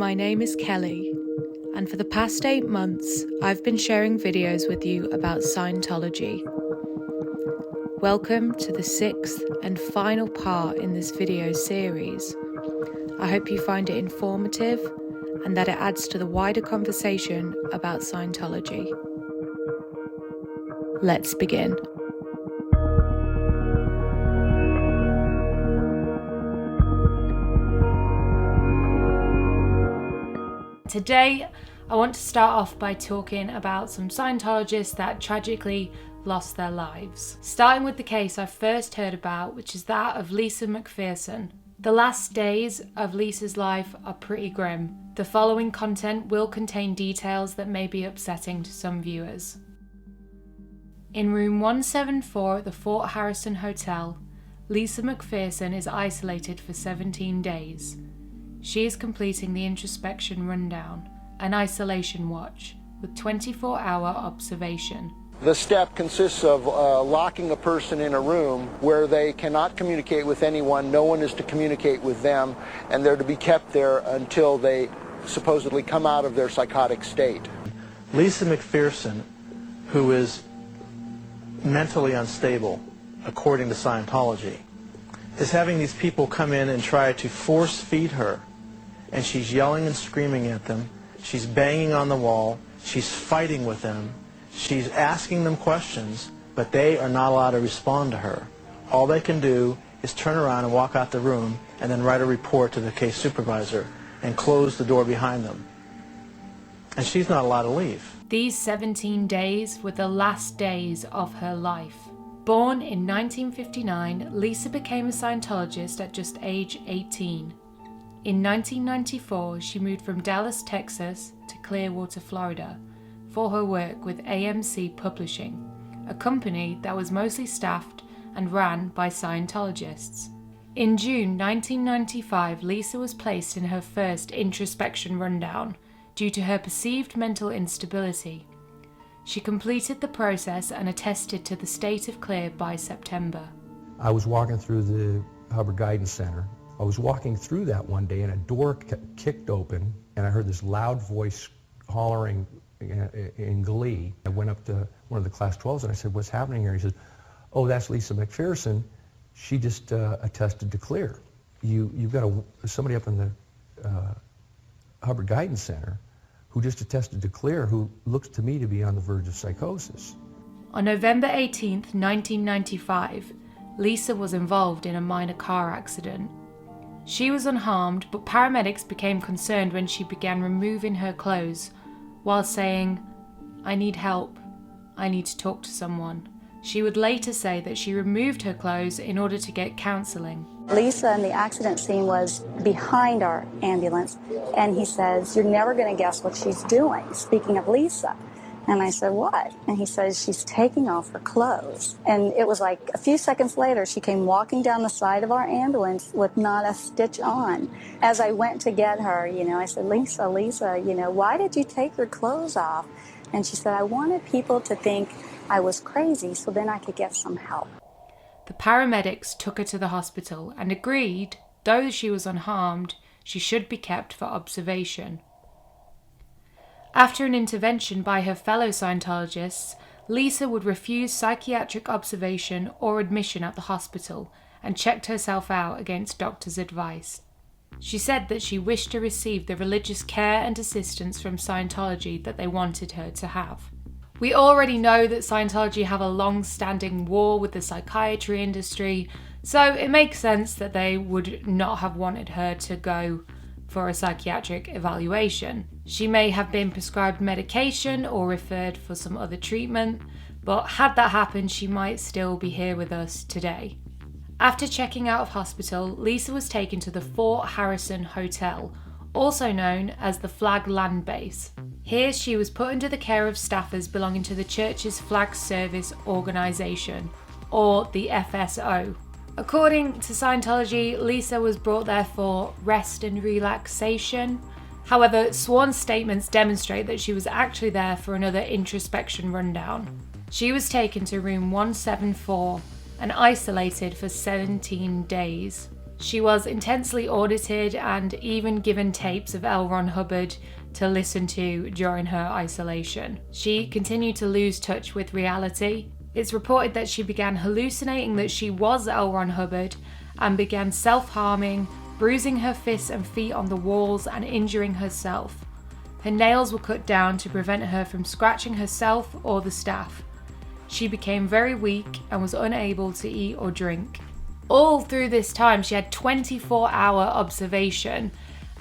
My name is Kelly, and for the past 8 months, I've been sharing videos with you about Scientology. Welcome to the 6th and final part in this video series. I hope you find it informative and that it adds to the wider conversation about Scientology. Let's begin. Today, I want to start off by talking about some Scientologists that tragically lost their lives. Starting with the case I first heard about, which is that of Lisa McPherson. The last days of Lisa's life are pretty grim. The following content will contain details that may be upsetting to some viewers. In room 174 at the Fort Harrison Hotel, Lisa McPherson is isolated for 17 days. She is completing the introspection rundown, an isolation watch, with 24-hour observation. The step consists of locking a person in a room where they cannot communicate with anyone, no one is to communicate with them, and they're to be kept there until they supposedly come out of their psychotic state. Lisa McPherson, who is mentally unstable, according to Scientology, is having these people come in and try to force feed her. And she's yelling and screaming at them. She's banging on the wall. She's fighting with them. She's asking them questions, but they are not allowed to respond to her. All they can do is turn around and walk out the room and then write a report to the case supervisor and close the door behind them. And she's not allowed to leave. These 17 days were the last days of her life. Born in 1959, Lisa became a Scientologist at just age 18. In 1994, she moved from Dallas, Texas to Clearwater, Florida for her work with AMC Publishing, a company that was mostly staffed and ran by Scientologists. In June 1995, Lisa was placed in her first introspection rundown due to her perceived mental instability. She completed the process and attested to the state of clear by September. I was walking through the Hubbard Guidance Center. I was walking through that one day and a door kicked open and I heard this loud voice hollering in glee. I went up to one of the Class 12s and I said, "What's happening here?" He said, "Oh, that's Lisa McPherson. She just attested to clear. You've got somebody up in the Hubbard Guidance Center who just attested to clear, who looks to me to be on the verge of psychosis." On November 18th, 1995, Lisa was involved in a minor car accident. She was unharmed, but paramedics became concerned when she began removing her clothes while saying, "I need help. I need to talk to someone." She would later say that she removed her clothes in order to get counseling. Lisa in the accident scene was behind our ambulance, and he says, "You're never going to guess what she's doing," speaking of Lisa. And I said, "What?" And he says, "She's taking off her clothes." And it was like a few seconds later, she came walking down the side of our ambulance with not a stitch on. As I went to get her, I said, Lisa, why did you take your clothes off?" And she said, "I wanted people to think I was crazy so then I could get some help." The paramedics took her to the hospital and agreed, though she was unharmed, she should be kept for observation. After an intervention by her fellow Scientologists, Lisa would refuse psychiatric observation or admission at the hospital and checked herself out against doctors' advice. She said that she wished to receive the religious care and assistance from Scientology that they wanted her to have. We already know that Scientology have a long-standing war with the psychiatry industry, so it makes sense that they would not have wanted her to go for a psychiatric evaluation. She may have been prescribed medication or referred for some other treatment, but had that happened, she might still be here with us today. After checking out of hospital, Lisa was taken to the Fort Harrison Hotel, also known as the Flag Land Base. Here she was put under the care of staffers belonging to the church's Flag Service Organisation, or the FSO. According to Scientology, Lisa was brought there for rest and relaxation. However, sworn statements demonstrate that she was actually there for another introspection rundown. She was taken to room 174 and isolated for 17 days. She was intensely audited and even given tapes of L. Ron Hubbard to listen to during her isolation. She continued to lose touch with reality. It's reported that she began hallucinating that she was L. Ron Hubbard and began self-harming, bruising her fists and feet on the walls and injuring herself. Her nails were cut down to prevent her from scratching herself or the staff. She became very weak and was unable to eat or drink. All through this time, she had 24-hour observation,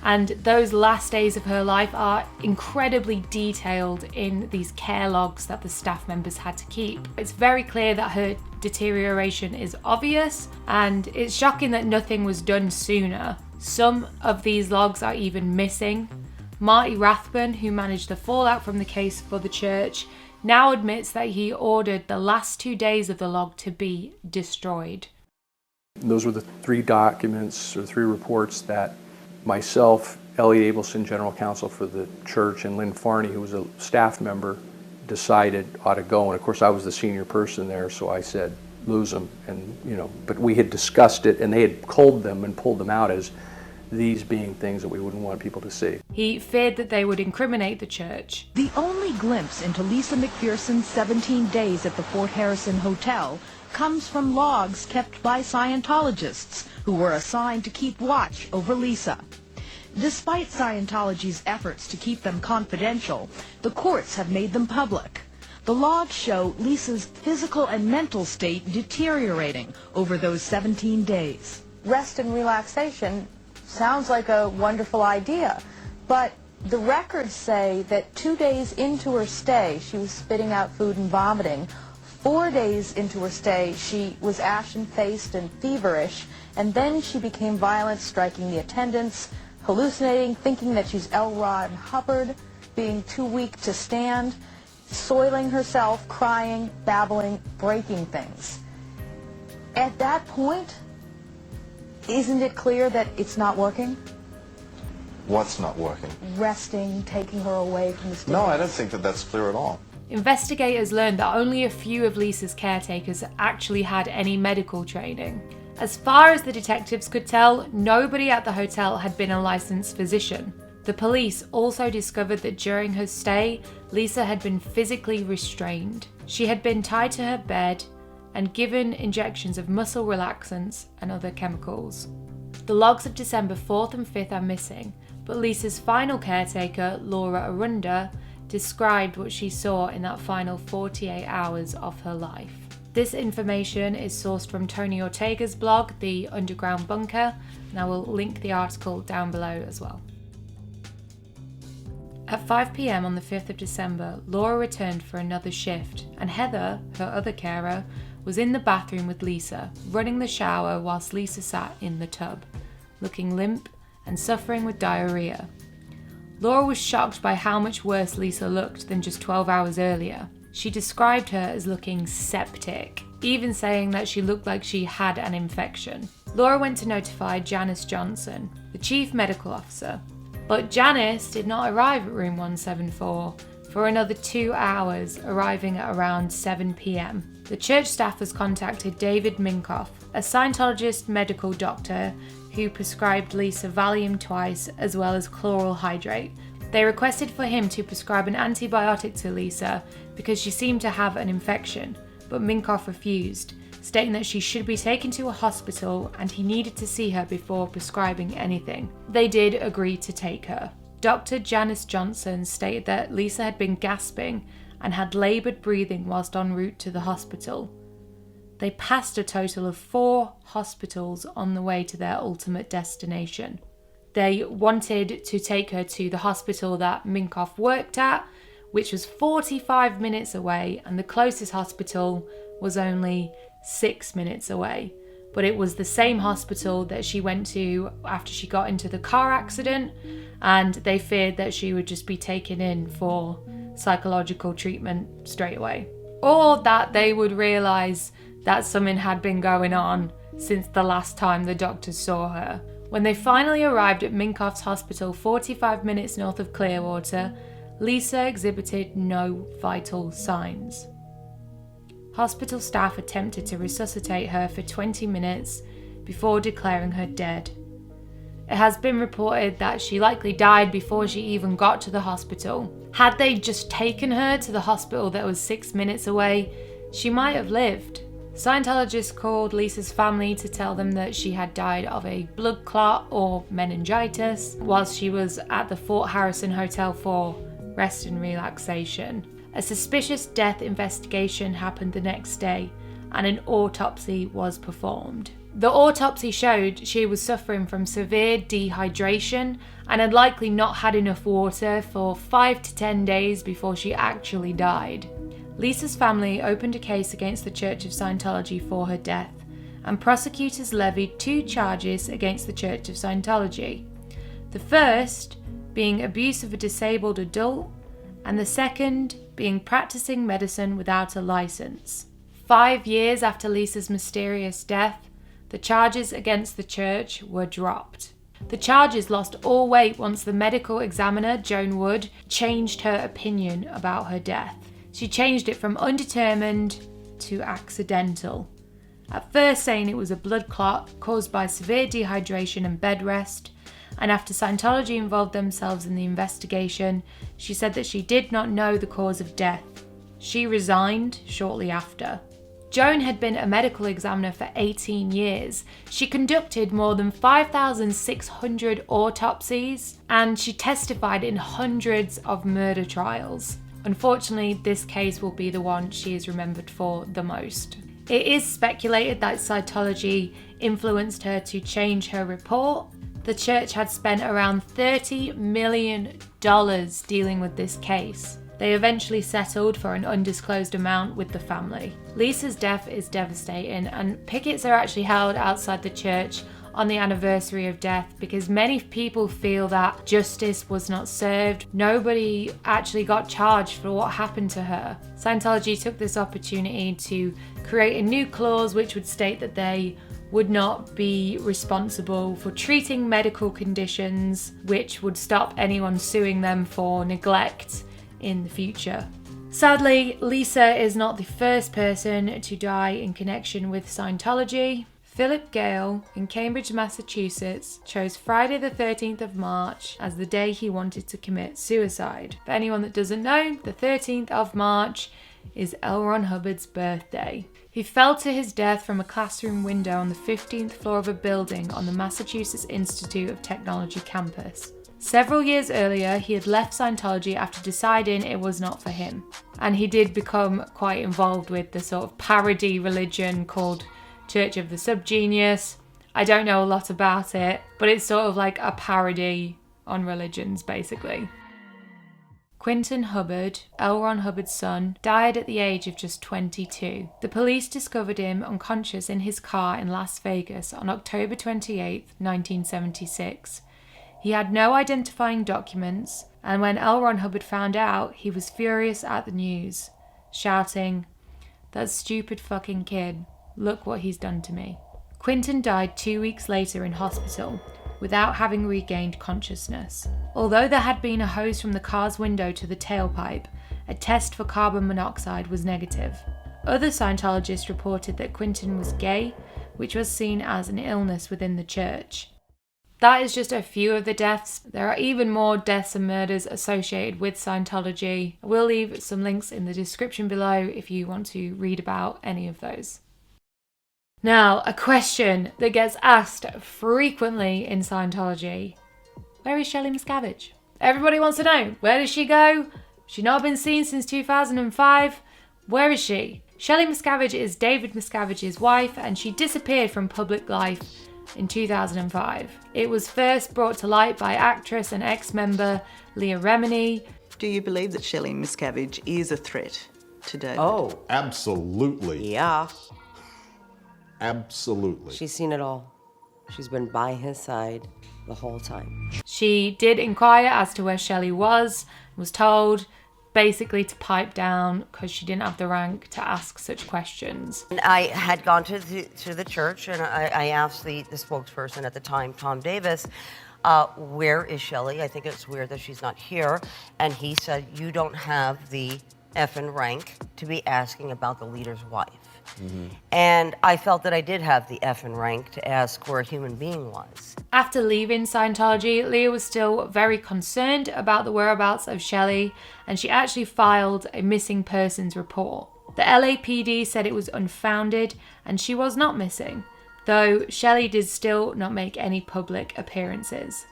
and those last days of her life are incredibly detailed in these care logs that the staff members had to keep. It's very clear that her deterioration is obvious, and it's shocking that nothing was done sooner. Some of these logs are even missing. Marty Rathbun, who managed the fallout from the case for the church, now admits that he ordered the last 2 days of the log to be destroyed. Those were the 3 documents or 3 reports that myself, Elliot Abelson, General Counsel for the church, and Lynn Farney, who was a staff member, decided ought to go. And of course I was the senior person there, so I said, lose them. And but we had discussed it, and they had culled them and pulled them out as these being things that we wouldn't want people to see. He feared that they would incriminate the church. The only glimpse into Lisa McPherson's 17 days at the Fort Harrison Hotel comes from logs kept by Scientologists who were assigned to keep watch over Lisa. Despite Scientology's efforts to keep them confidential, the courts have made them public. The logs show Lisa's physical and mental state deteriorating over those 17 days. Rest and relaxation sounds like a wonderful idea, but the records say that 2 days into her stay, she was spitting out food and vomiting. 4 days into her stay, she was ashen-faced and feverish, and then she became violent, striking the attendants, hallucinating, thinking that she's L. Ron Hubbard, being too weak to stand, soiling herself, crying, babbling, breaking things. At that point, isn't it clear that it's not working? What's not working? Resting, taking her away from the stage. No, I don't think that that's clear at all. Investigators learned that only a few of Lisa's caretakers actually had any medical training. As far as the detectives could tell, nobody at the hotel had been a licensed physician. The police also discovered that during her stay, Lisa had been physically restrained. She had been tied to her bed and given injections of muscle relaxants and other chemicals. The logs of December 4th and 5th are missing, but Lisa's final caretaker, Laura Arunda, described what she saw in that final 48 hours of her life. This information is sourced from Tony Ortega's blog, The Underground Bunker, and I will link the article down below as well. At 5 p.m. on the 5th of December, Laura returned for another shift, and Heather, her other carer, was in the bathroom with Lisa, running the shower whilst Lisa sat in the tub, looking limp and suffering with diarrhea. Laura was shocked by how much worse Lisa looked than just 12 hours earlier. She described her as looking septic, even saying that she looked like she had an infection. Laura went to notify Janice Johnson, the chief medical officer, but Janice did not arrive at room 174 for another 2 hours, arriving at around 7 p.m. The church staff has contacted David Minkoff, a Scientologist medical doctor who prescribed Lisa Valium twice as well as chloral hydrate. They requested for him to prescribe an antibiotic to Lisa because she seemed to have an infection, but Minkoff refused, stating that she should be taken to a hospital and he needed to see her before prescribing anything. They did agree to take her. Dr. Janice Johnson stated that Lisa had been gasping and had laboured breathing whilst en route to the hospital. They passed a total of 4 hospitals on the way to their ultimate destination. They wanted to take her to the hospital that Minkoff worked at, which was 45 minutes away, and the closest hospital was only 6 minutes away. But it was the same hospital that she went to after she got into the car accident, and they feared that she would just be taken in for psychological treatment straight away. Or that they would realise that something had been going on since the last time the doctors saw her. When they finally arrived at Minkoff's hospital 45 minutes north of Clearwater, Lisa exhibited no vital signs. Hospital staff attempted to resuscitate her for 20 minutes before declaring her dead. It has been reported that she likely died before she even got to the hospital. Had they just taken her to the hospital that was 6 minutes away, she might have lived. Scientologists called Lisa's family to tell them that she had died of a blood clot or meningitis whilst she was at the Fort Harrison Hotel for rest and relaxation. A suspicious death investigation happened the next day and an autopsy was performed. The autopsy showed she was suffering from severe dehydration and had likely not had enough water for 5 to 10 days before she actually died. Lisa's family opened a case against the Church of Scientology for her death, and prosecutors levied 2 charges against the Church of Scientology. The first being abuse of a disabled adult, and the second being practicing medicine without a license. 5 years after Lisa's mysterious death, the charges against the church were dropped. The charges lost all weight once the medical examiner, Joan Wood, changed her opinion about her death. She changed it from undetermined to accidental. At first saying it was a blood clot caused by severe dehydration and bed rest, and after Scientology involved themselves in the investigation, she said that she did not know the cause of death. She resigned shortly after. Joan had been a medical examiner for 18 years. She conducted more than 5,600 autopsies and she testified in hundreds of murder trials. Unfortunately, this case will be the one she is remembered for the most. It is speculated that Scientology influenced her to change her report. The church had spent around $30 million dealing with this case. They eventually settled for an undisclosed amount with the family. Lisa's death is devastating, and pickets are actually held outside the church on the anniversary of death because many people feel that justice was not served. Nobody actually got charged for what happened to her. Scientology took this opportunity to create a new clause which would state that they would not be responsible for treating medical conditions, which would stop anyone suing them for neglect in the future. Sadly, Lisa is not the first person to die in connection with Scientology. Philip Gale in Cambridge, Massachusetts chose Friday the 13th of March as the day he wanted to commit suicide. For anyone that doesn't know, the 13th of March is L. Ron Hubbard's birthday. He fell to his death from a classroom window on the 15th floor of a building on the Massachusetts Institute of Technology campus. Several years earlier, he had left Scientology after deciding it was not for him. And he did become quite involved with the sort of parody religion called Church of the Subgenius. I don't know a lot about it, but it's sort of like a parody on religions, basically. Quentin Hubbard, L. Ron Hubbard's son, died at the age of just 22. The police discovered him unconscious in his car in Las Vegas on October 28, 1976. He had no identifying documents, and when L. Ron Hubbard found out, he was furious at the news, shouting, "That stupid fucking kid, look what he's done to me." Quentin died 2 weeks later in hospital, without having regained consciousness. Although there had been a hose from the car's window to the tailpipe, a test for carbon monoxide was negative. Other Scientologists reported that Quentin was gay, which was seen as an illness within the church. That is just a few of the deaths. There are even more deaths and murders associated with Scientology. I will leave some links in the description below if you want to read about any of those. Now, a question that gets asked frequently in Scientology. Where is Shelly Miscavige? Everybody wants to know, where does she go? She's not been seen since 2005. Where is she? Shelly Miscavige is David Miscavige's wife, and she disappeared from public life in 2005. It was first brought to light by actress and ex-member Leah Remini. Do you believe that Shelly Miscavige is a threat to David? Oh, absolutely. Yeah. Absolutely. She's seen it all. She's been by his side the whole time. She did inquire as to where Shelley was told basically to pipe down because she didn't have the rank to ask such questions. And I had gone to the church and I asked the spokesperson at the time, Tom Davis, where is Shelley? I think it's weird that she's not here. And he said, you don't have the effing rank to be asking about the leader's wife. And I felt that I did have the effing rank to ask where a human being was. After leaving Scientology, Leah was still very concerned about the whereabouts of Shelley, and she actually filed a missing persons report. The LAPD said it was unfounded and she was not missing, though Shelley did still not make any public appearances.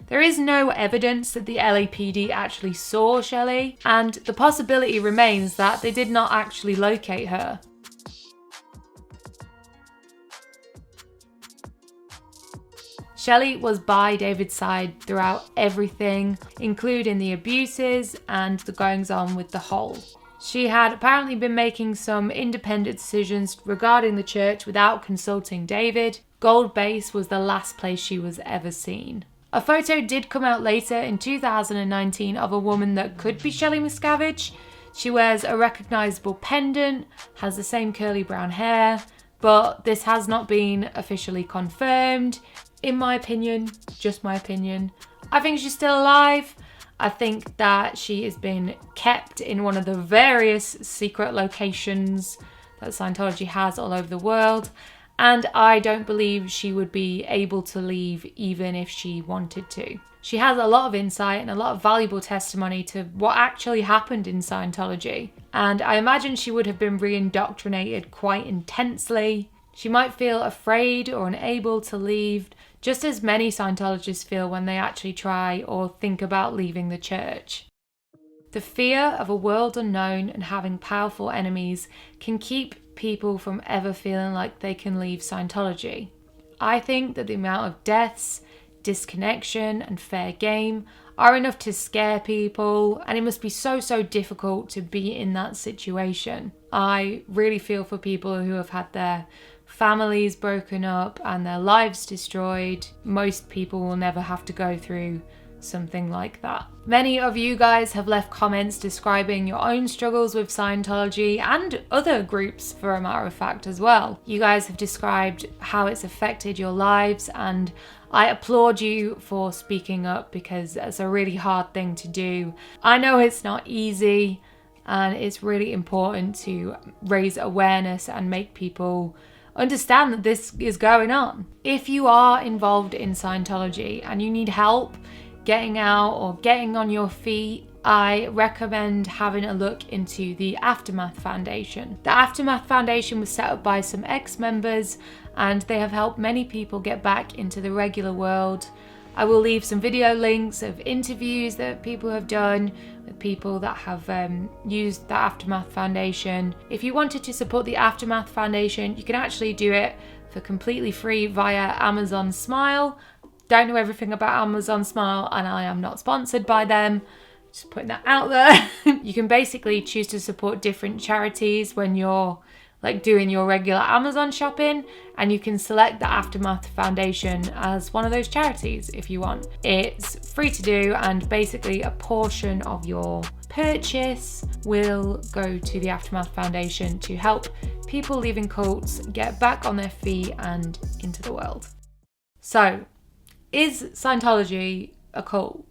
There is no evidence that the LAPD actually saw Shelley, and the possibility remains that they did not actually locate her. Shelley was by David's side throughout everything, including the abuses and the goings-on with the whole. She had apparently been making some independent decisions regarding the church without consulting David. Gold Base was the last place she was ever seen. A photo did come out later in 2019 of a woman that could be Shelly Miscavige. She wears a recognisable pendant, has the same curly brown hair, but this has not been officially confirmed. In my opinion, just my opinion, I think she's still alive. I think that she has been kept in one of the various secret locations that Scientology has all over the world. And I don't believe she would be able to leave even if she wanted to. She has a lot of insight and a lot of valuable testimony to what actually happened in Scientology. And I imagine she would have been re-indoctrinated quite intensely. She might feel afraid or unable to leave, just as many Scientologists feel when they actually try or think about leaving the church. The fear of a world unknown and having powerful enemies can keep people from ever feeling like they can leave Scientology. I think that the amount of deaths, disconnection and fair game are enough to scare people, and it must be so difficult to be in that situation. I really feel for people who have had their families broken up and their lives destroyed. Most people will never have to go through something like that. Many of you guys have left comments describing your own struggles with Scientology and other groups for a matter of fact as well. You guys have described how it's affected your lives, and I applaud you for speaking up because it's a really hard thing to do. I know it's not easy, and it's really important to raise awareness and make people understand that this is going on. If you are involved in Scientology and you need help getting out or getting on your feet, I recommend having a look into the Aftermath Foundation. The Aftermath Foundation was set up by some ex-members, and they have helped many people get back into the regular world. I will leave some video links of interviews that people have done with people that have used the Aftermath Foundation. If you wanted to support the Aftermath Foundation, you can actually do it for completely free via Amazon Smile. Don't know everything about Amazon Smile, and I am not sponsored by them. Just putting that out there. You can basically choose to support different charities when you're like doing your regular Amazon shopping, and you can select the Aftermath Foundation as one of those charities if you want. It's free to do, and basically a portion of your purchase will go to the Aftermath Foundation to help people leaving cults get back on their feet and into the world. So, is Scientology a cult?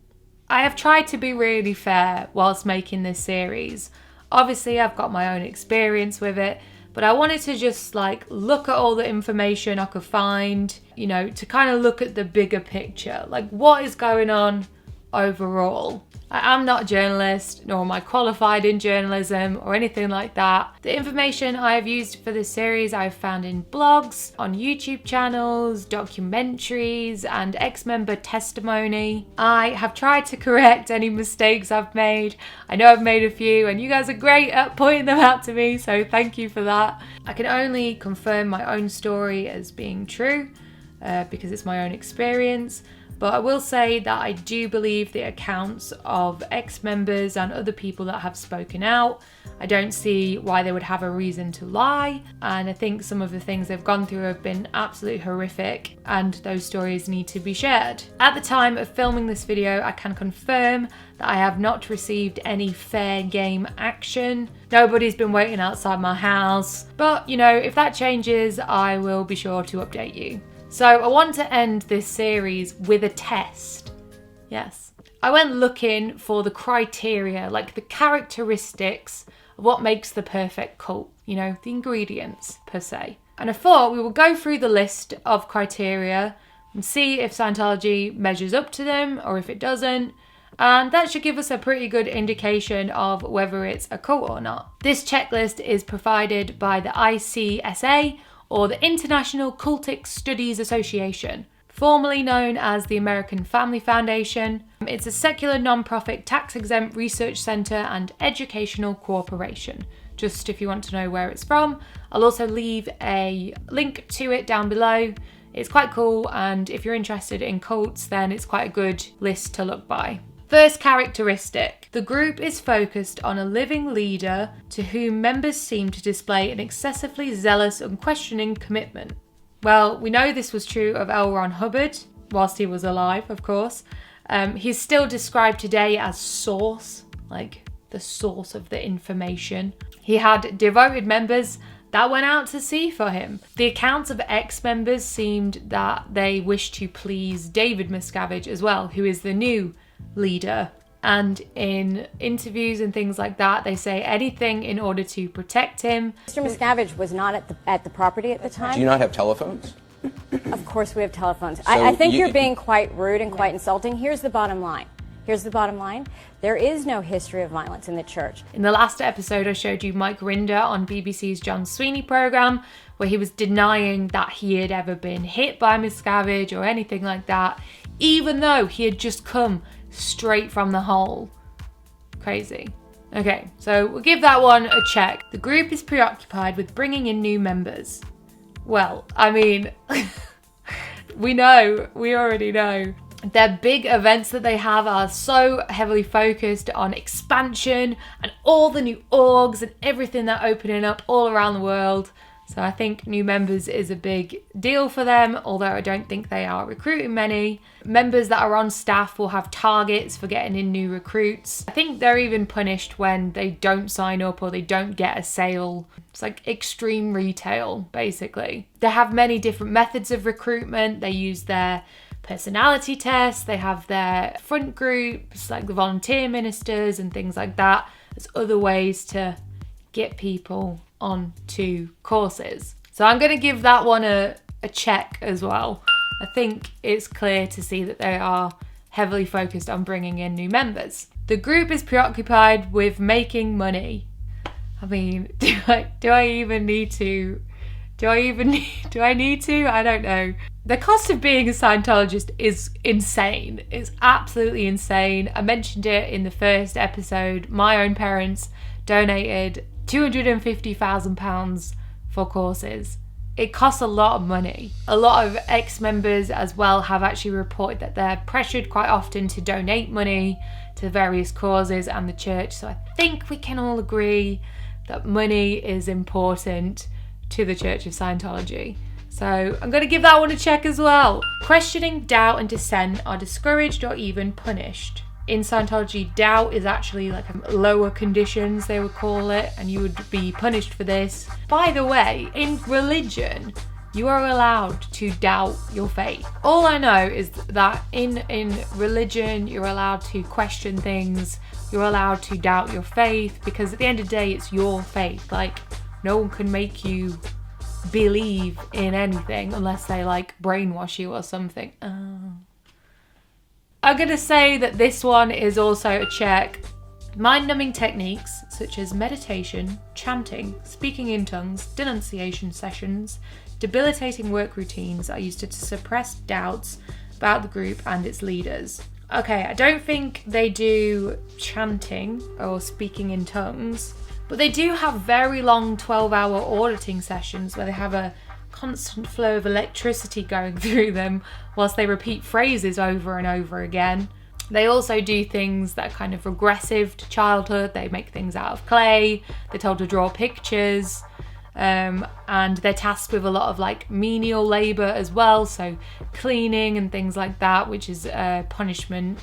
I have tried to be really fair whilst making this series. Obviously, I've got my own experience with it, but I wanted to just look at all the information I could find, to kind of look at the bigger picture, what is going on overall. I am not a journalist, nor am I qualified in journalism or anything like that. The information I have used for this series I've found in blogs, on YouTube channels, documentaries, and ex-member testimony. I have tried to correct any mistakes I've made. I know I've made a few, and you guys are great at pointing them out to me, so thank you for that. I can only confirm my own story as being true, because it's my own experience. But I will say that I do believe the accounts of ex-members and other people that have spoken out. I don't see why they would have a reason to lie. And I think some of the things they've gone through have been absolutely horrific, and those stories need to be shared. At the time of filming this video, I can confirm that I have not received any fair game action. Nobody's been waiting outside my house. But, if that changes, I will be sure to update you. So I want to end this series with a test. Yes. I went looking for the criteria, the characteristics of what makes the perfect cult. the ingredients per se. And I thought we would go through the list of criteria and see if Scientology measures up to them or if it doesn't. And that should give us a pretty good indication of whether it's a cult or not. This checklist is provided by the ICSA, or the International Cultic Studies Association, formerly known as the American Family Foundation. It's a secular non-profit tax-exempt research centre and educational corporation. Just if you want to know where it's from, I'll also leave a link to it down below. It's quite cool, and if you're interested in cults, then it's quite a good list to look by. First characteristic. The group is focused on a living leader to whom members seem to display an excessively zealous and questioning commitment. Well, we know this was true of L. Ron Hubbard, whilst he was alive, of course. He's still described today as source, like the source of the information. He had devoted members that went out to sea for him. The accounts of ex-members seemed that they wished to please David Miscavige as well, who is the new leader. And in interviews and things like that, they say anything in order to protect him. Mr. Miscavige was not at the property at the time. Do you not have telephones? Of course we have telephones. I think you're being quite rude and quite insulting. Here's the bottom line. There is no history of violence in the church. In the last episode, I showed you Mike Rinder on BBC's John Sweeney programme, where he was denying that he had ever been hit by Miscavige or anything like that, even though he had just come straight from the hole. Crazy. Okay, so we'll give that one a check. The group is preoccupied with bringing in new members. Well, I mean, we already know. Their big events that they have are so heavily focused on expansion and all the new orgs and everything they're opening up all around the world. So I think new members is a big deal for them, although I don't think they are recruiting many. Members that are on staff will have targets for getting in new recruits. I think they're even punished when they don't sign up or they don't get a sale. It's like extreme retail, basically. They have many different methods of recruitment. They use their personality tests, they have their front groups, like the volunteer ministers and things like that. There's other ways to get people onto courses. So I'm going to give that one a check as well. I think it's clear to see that they are heavily focused on bringing in new members. The group is preoccupied with making money. I mean, do I need to? I don't know. The cost of being a Scientologist is insane. It's absolutely insane. I mentioned it in the first episode. My own parents donated £250,000 for courses. It costs a lot of money. A lot of ex-members as well have actually reported that they're pressured quite often to donate money to various causes and the church. So I think we can all agree that money is important to the Church of Scientology. So I'm going to give that one a check as well. Questioning, doubt and dissent are discouraged or even punished. In Scientology, doubt is actually like lower conditions, they would call it, and you would be punished for this. By the way, in religion, you are allowed to doubt your faith. All I know is that in religion, you're allowed to question things, you're allowed to doubt your faith, because at the end of the day, it's your faith. Like, no one can make you believe in anything unless they like brainwash you or something. I'm gonna say that this one is also a check. Mind-numbing techniques such as meditation, chanting, speaking in tongues, denunciation sessions, debilitating work routines are used to suppress doubts about the group and its leaders. Okay, I don't think they do chanting or speaking in tongues, but they do have very long 12-hour auditing sessions where they have a constant flow of electricity going through them whilst they repeat phrases over and over again. They also do things that are kind of regressive to childhood. They make things out of clay. They're told to draw pictures. And they're tasked with a lot of like menial labour as well. So cleaning and things like that, which is a punishment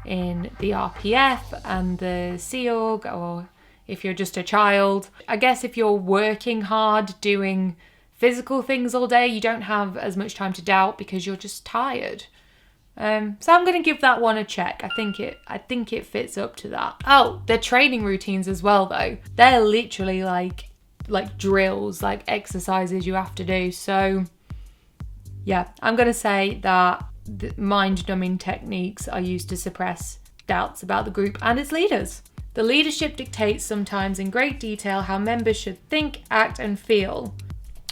in the RPF and the Sea Org, or if you're just a child. I guess if you're working hard doing physical things all day, you don't have as much time to doubt because you're just tired. So I'm going to give that one a check. I think it fits up to that. Oh, their training routines as well though. They're literally like like drills, like exercises you have to do. So yeah, I'm going to say that the mind-numbing techniques are used to suppress doubts about the group and its leaders. The leadership dictates sometimes in great detail how members should think, act and feel.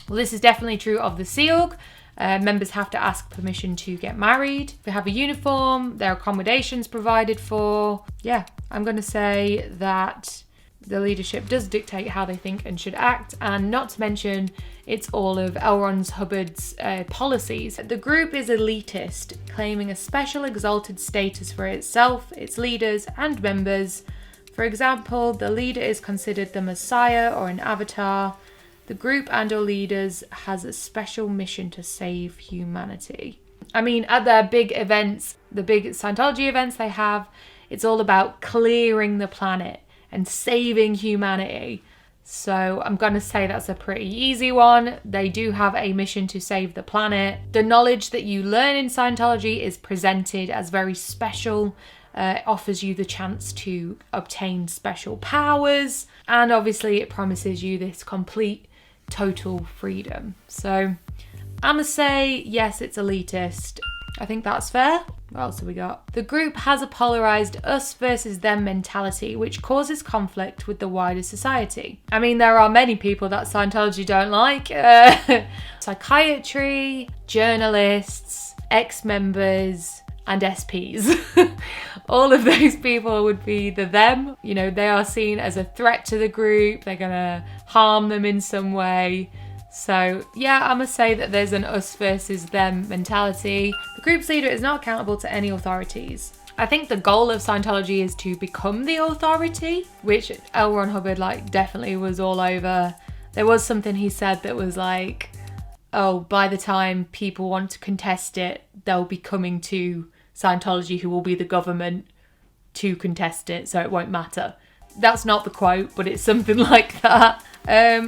Well, this is definitely true of the Sea Org. Members have to ask permission to get married. They have a uniform, their accommodations provided for. Yeah, I'm going to say that the leadership does dictate how they think and should act, and not to mention it's all of L. Ron Hubbard's policies. The group is elitist, claiming a special exalted status for itself, its leaders and members. For example, the leader is considered the messiah or an avatar. The group and or leaders has a special mission to save humanity. I mean, at their big events, the big Scientology events they have, it's all about clearing the planet and saving humanity. So I'm going to say that's a pretty easy one. They do have a mission to save the planet. The knowledge that you learn in Scientology is presented as very special. Offers you the chance to obtain special powers. And obviously it promises you this complete, total freedom. So I'm going to say, yes, it's elitist. I think that's fair. What else have we got? The group has a polarized us versus them mentality, which causes conflict with the wider society. I mean, there are many people that Scientology don't like. Psychiatry, journalists, ex-members, and SPs. All of those people would be the them. You know, they are seen as a threat to the group. They're gonna harm them in some way. So yeah, I'm gonna say that there's an us versus them mentality. The group's leader is not accountable to any authorities. I think the goal of Scientology is to become the authority, which L. Ron Hubbard like definitely was all over. There was something he said that was like, oh, by the time people want to contest it, they'll be coming to Scientology, who will be the government, to contest it, so it won't matter. That's not the quote, but it's something like that.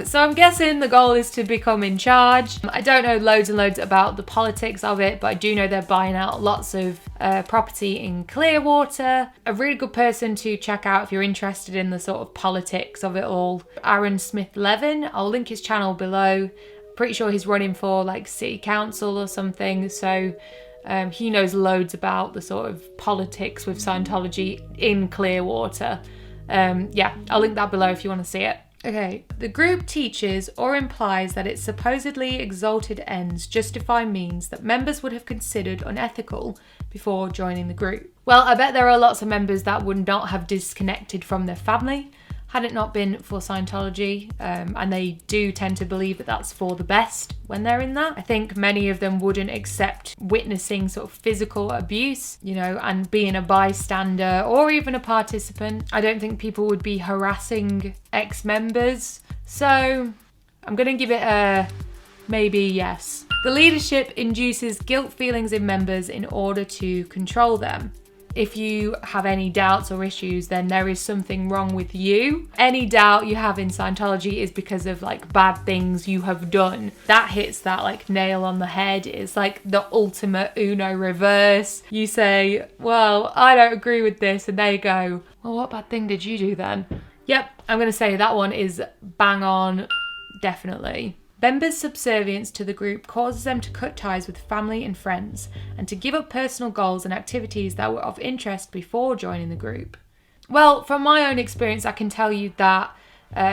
So I'm guessing the goal is to become in charge. I don't know loads and loads about the politics of it, but I do know they're buying out lots of property in Clearwater. A really good person to check out if you're interested in the sort of politics of it all. Aaron Smith-Levin, I'll link his channel below. Pretty sure he's running for like city council or something, so he knows loads about the sort of politics with Scientology in Clearwater. Yeah, I'll link that below if you want to see it. Okay, the group teaches or implies that its supposedly exalted ends justify means that members would have considered unethical before joining the group. Well, I bet there are lots of members that would not have disconnected from their family had it not been for Scientology, and they do tend to believe that that's for the best when they're in that. I think many of them wouldn't accept witnessing sort of physical abuse, you know, and being a bystander or even a participant. I don't think people would be harassing ex-members. So I'm going to give it a maybe yes. The leadership induces guilt feelings in members in order to control them. If you have any doubts or issues, then there is something wrong with you. Any doubt you have in Scientology is because of like bad things you have done. That hits that like nail on the head. It's like the ultimate Uno reverse. You say, well, I don't agree with this, and they go, well, what bad thing did you do then? Yep, I'm going to say that one is bang on, definitely. Members' subservience to the group causes them to cut ties with family and friends and to give up personal goals and activities that were of interest before joining the group. Well, from my own experience, I can tell you that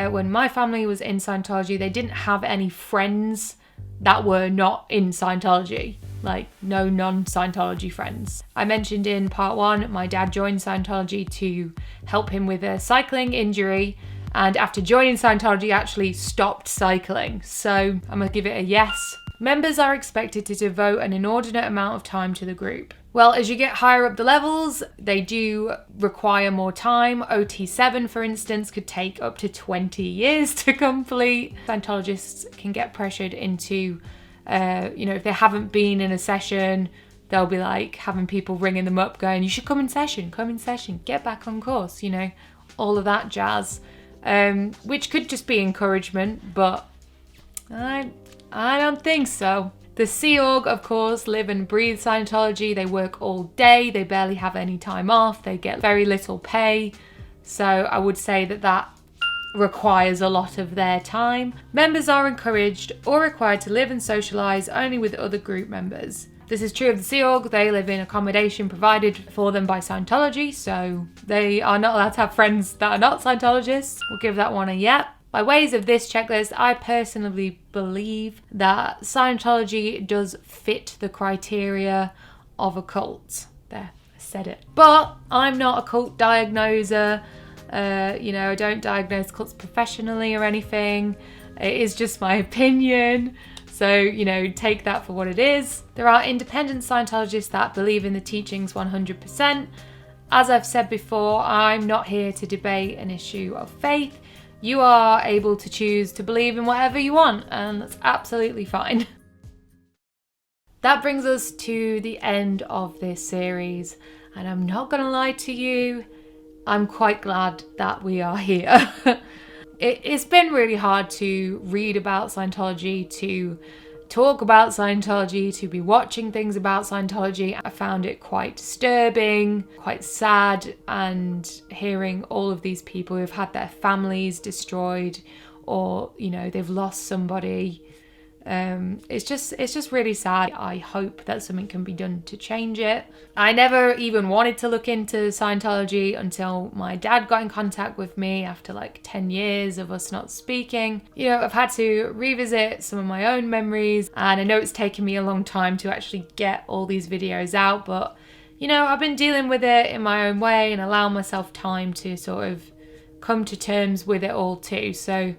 when my family was in Scientology, they didn't have any friends that were not in Scientology, like no non-Scientology friends. I mentioned in part 1, my dad joined Scientology to help him with a cycling injury. And after joining Scientology, actually stopped cycling. So I'm going to give it a yes. Members are expected to devote an inordinate amount of time to the group. Well, as you get higher up the levels, they do require more time. OT7, for instance, could take up to 20 years to complete. Scientologists can get pressured into, if they haven't been in a session, they'll be like having people ringing them up going, you should come in session, get back on course, all of that jazz. Which could just be encouragement, but I don't think so. The Sea Org, of course, live and breathe Scientology. They work all day. They barely have any time off. They get very little pay. So I would say that requires a lot of their time. Members are encouraged or required to live and socialise only with other group members. This is true of the Sea Org. They live in accommodation provided for them by Scientology, so they are not allowed to have friends that are not Scientologists. We'll give that one a yep. By ways of this checklist, I personally believe that Scientology does fit the criteria of a cult. There, I said it. But I'm not a cult diagnoser. I don't diagnose cults professionally or anything. It is just my opinion. So, take that for what it is. There are independent Scientologists that believe in the teachings 100%. As I've said before, I'm not here to debate an issue of faith. You are able to choose to believe in whatever you want, and that's absolutely fine. That brings us to the end of this series, and I'm not going to lie to you, I'm quite glad that we are here. It's been really hard to read about Scientology, to talk about Scientology, to be watching things about Scientology. I found it quite disturbing, quite sad, and hearing all of these people who've had their families destroyed or, they've lost somebody. It's just really sad. I hope that something can be done to change it. I never even wanted to look into Scientology until my dad got in contact with me after like 10 years of us not speaking. I've had to revisit some of my own memories, and I know it's taken me a long time to actually get all these videos out, but I've been dealing with it in my own way and allow myself time to sort of come to terms with it all too. So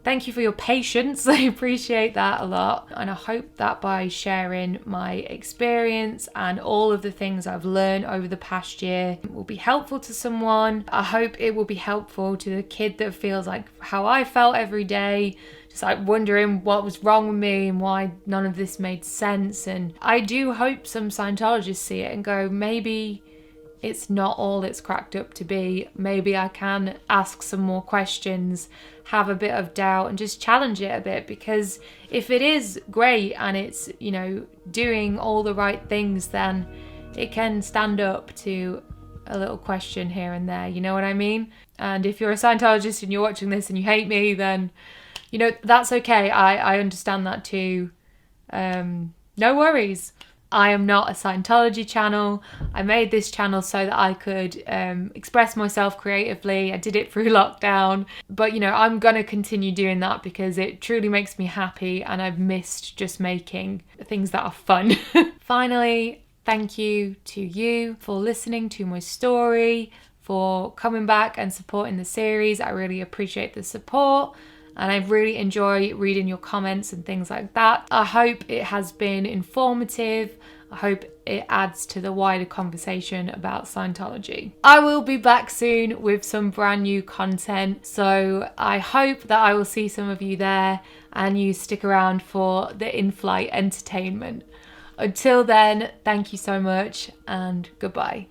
thank you for your patience. I appreciate that a lot. And I hope that by sharing my experience and all of the things I've learned over the past year will be helpful to someone. I hope it will be helpful to the kid that feels like how I felt every day, just like wondering what was wrong with me and why none of this made sense. And I do hope some Scientologists see it and go, maybe it's not all it's cracked up to be. Maybe I can ask some more questions, have a bit of doubt, and just challenge it a bit, because if it is great and it's, doing all the right things, then it can stand up to a little question here and there, you know what I mean? And if you're a Scientologist and you're watching this and you hate me, then, that's okay. I understand that too. No worries. I am not a Scientology channel. I made this channel so that I could express myself creatively. I did it through lockdown. But, I'm going to continue doing that because it truly makes me happy, and I've missed just making things that are fun. Finally, thank you to you for listening to my story, for coming back and supporting the series. I really appreciate the support. And I really enjoy reading your comments and things like that. I hope it has been informative. I hope it adds to the wider conversation about Scientology. I will be back soon with some brand new content, so I hope that I will see some of you there and you stick around for the in-flight entertainment. Until then, thank you so much and goodbye.